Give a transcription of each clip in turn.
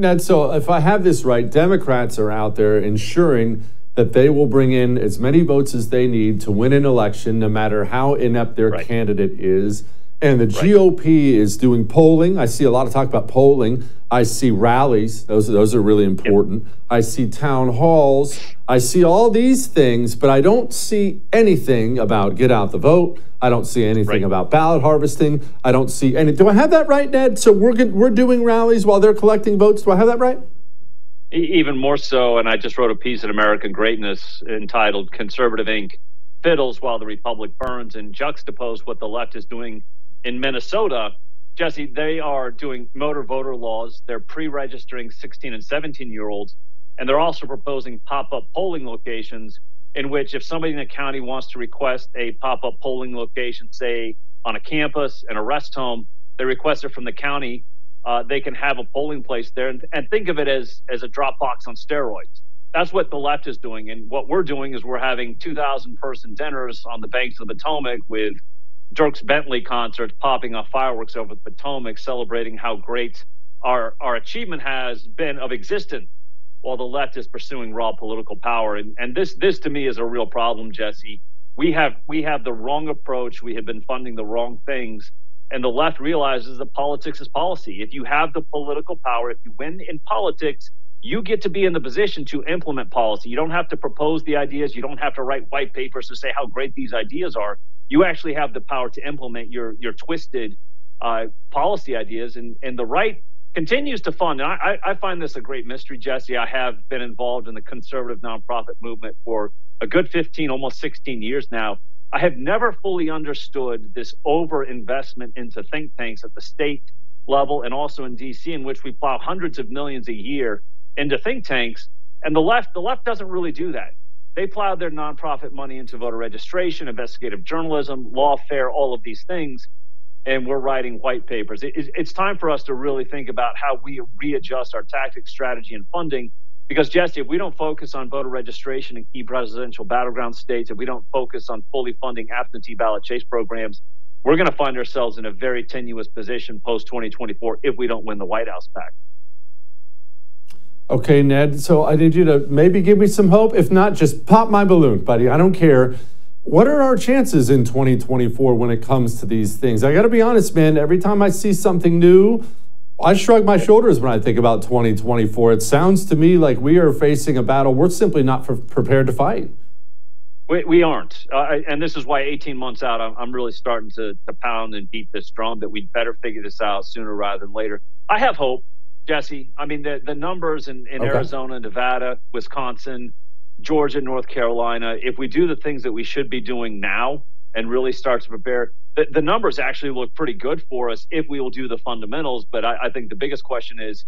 Ned, so if I have this right, Democrats are out there ensuring that they will bring in as many votes as they need to win an election, no matter how inept their candidate is. And the GOP is doing polling. I see a lot of talk about polling. I see rallies. Those are really important. Yep. I see town halls. I see all these things, but I don't see anything about get out the vote. I don't see anything about ballot harvesting. I don't see any. Do I have that right, Ned? So we're doing rallies while they're collecting votes. Do I have that right? Even more so, and I just wrote a piece in American Greatness entitled Conservative Inc. Fiddles While the Republic Burns, and juxtapose what the left is doing in Minnesota. Jesse, they are doing motor voter laws. They're pre-registering 16 and 17-year-olds, and they're also proposing pop-up polling locations in which if somebody in the county wants to request a pop-up polling location, say on a campus, and a rest home, they request it from the county. They can have a polling place there, and think of it as a drop box on steroids. That's what the left is doing. And what we're doing is we're having 2,000 person dinners on the banks of the Potomac with Dierks Bentley concerts, popping off fireworks over the Potomac, celebrating how great our achievement has been of existence, while the left is pursuing raw political power. And this to me is a real problem, Jesse. We have the wrong approach. We have been funding the wrong things. And the left realizes that politics is policy. If you have the political power, if you win in politics, you get to be in the position to implement policy. You don't have to propose the ideas. You don't have to write white papers to say how great these ideas are. You actually have the power to implement your twisted policy ideas. And the right continues to fund. And I find this a great mystery, Jesse. I have been involved in the conservative nonprofit movement for a good 15, almost 16 years now. I have never fully understood this overinvestment into think tanks at the state level and also in DC, in which we plow hundreds of millions a year into think tanks. And the left doesn't really do that. They plow their nonprofit money into voter registration, investigative journalism, lawfare, all of these things. And we're writing white papers. It's time for us to really think about how we readjust our tactics, strategy, and funding. Because, Jesse, if we don't focus on voter registration in key presidential battleground states, if we don't focus on fully funding absentee ballot chase programs, we're going to find ourselves in a very tenuous position post-2024 if we don't win the White House back. Okay, Ned, so I need you to maybe give me some hope. If not, just pop my balloon, buddy. I don't care. What are our chances in 2024 when it comes to these things? I got to be honest, man. Every time I see something new, I shrug my shoulders when I think about 2024. It sounds to me like we are facing a battle we're simply not prepared to fight. We aren't. And this is why 18 months out, I'm really starting to pound and beat this drum that we'd better figure this out sooner rather than later. I have hope, Jesse. I mean, the numbers in Arizona, Nevada, Wisconsin, Georgia, North Carolina, if we do the things that we should be doing now and really start to prepare, the numbers actually look pretty good for us if we will do the fundamentals. But I think the biggest question is,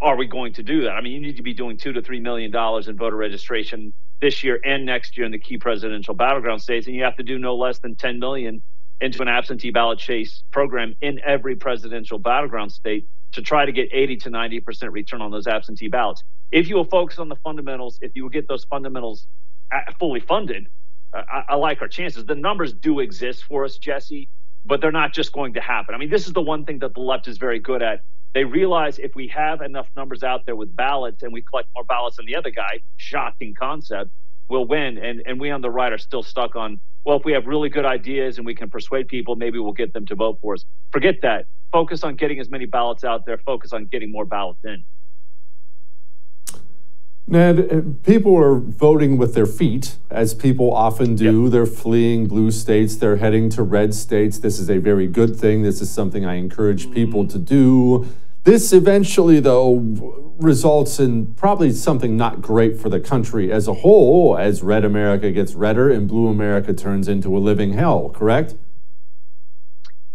are we going to do that? I mean, you need to be doing $2 to $3 million in voter registration this year and next year in the key presidential battleground states, and you have to do no less than $10 million into an absentee ballot chase program in every presidential battleground state to try to get 80 to 90% return on those absentee ballots. If you will focus on the fundamentals, if you will get those fundamentals fully funded, I like our chances. The numbers do exist for us, Jesse, but they're not just going to happen. I mean, this is the one thing that the left is very good at. They realize if we have enough numbers out there with ballots and we collect more ballots than the other guy, shocking concept, we'll win. And we on the right are still stuck on, well, if we have really good ideas and we can persuade people, maybe we'll get them to vote for us. Forget that. Focus on getting as many ballots out there. Focus on getting more ballots in. Ned, people are voting with their feet, as people often do. Yep. They're fleeing blue states. They're heading to red states. This is a very good thing. This is something I encourage people to do. This eventually, though, results in probably something not great for the country as a whole, as red America gets redder and blue America turns into a living hell, correct?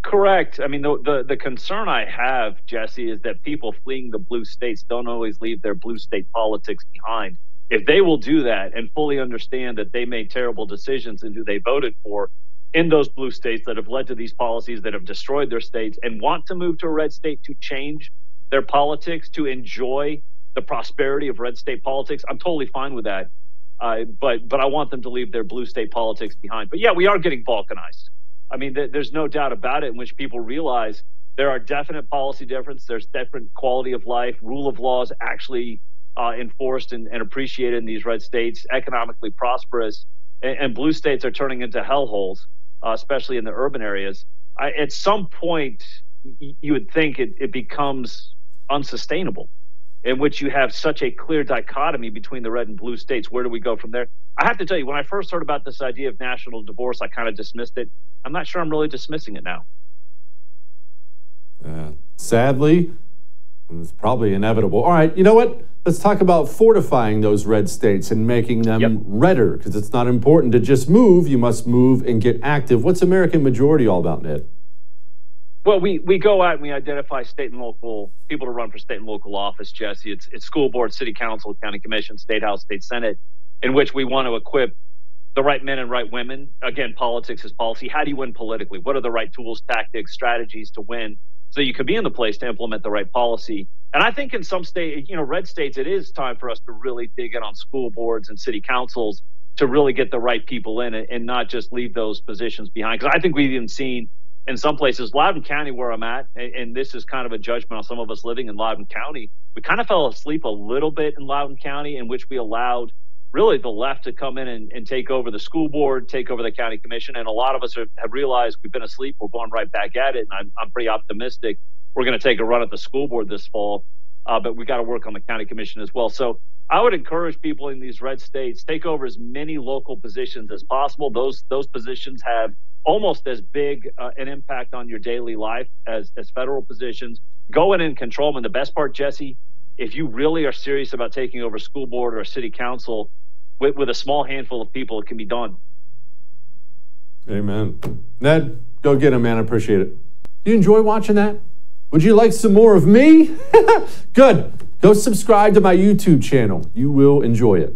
Correct. I mean, the concern I have, Jesse, is that people fleeing the blue states don't always leave their blue state politics behind. If they will do that and fully understand that they made terrible decisions in who they voted for in those blue states that have led to these policies that have destroyed their states and want to move to a red state to change their politics, to enjoy the prosperity of red state politics, I'm totally fine with that. But I want them to leave their blue state politics behind. But yeah, we are getting balkanized. I mean, there's no doubt about it, in which people realize There are definite policy differences. There's different quality of life. Rule of law is actually enforced and appreciated in these red states, economically prosperous. And blue states are turning into hellholes, especially in the urban areas. At some point, you would think it becomes unsustainable, in which you have such a clear dichotomy between the red and blue states. Where do we go from there? I have to tell you, when I first heard about this idea of national divorce, I kind of dismissed it. I'm not sure I'm really dismissing it now. Sadly, it's probably inevitable. All right, you know what? Let's talk about fortifying those red states and making them redder, because it's not important to just move. You must move and get active. What's American Majority all about, Ned? Well, we go out and we identify state and local people to run for state and local office, Jesse. It's school board, city council, county commission, state house, state senate, in which we want to equip the right men and right women. Again, politics is policy. How do you win politically? What are the right tools, tactics, strategies to win so you can be in the place to implement the right policy? And I think in some states, red states, it is time for us to really dig in on school boards and city councils to really get the right people in and not just leave those positions behind. Because I think we've even seen in some places, Loudoun County, where I'm at, and this is kind of a judgment on some of us living in Loudoun County, we kind of fell asleep a little bit in Loudoun County, in which we allowed really the left to come in and take over the school board, take over the county commission. And a lot of us have realized we've been asleep. We're going right back at it. And I'm pretty optimistic we're going to take a run at the school board this fall. But we got to work on the county commission as well. So I would encourage people in these red states, take over as many local positions as possible. Those positions have almost as big an impact on your daily life as federal positions. Go in and control them. And the best part, Jesse, if you really are serious about taking over a school board or a city council, with a small handful of people, it can be done. Amen. Ned, go get him, man. I appreciate it. Do you enjoy watching that? Would you like some more of me? Good. Go subscribe to my YouTube channel. You will enjoy it.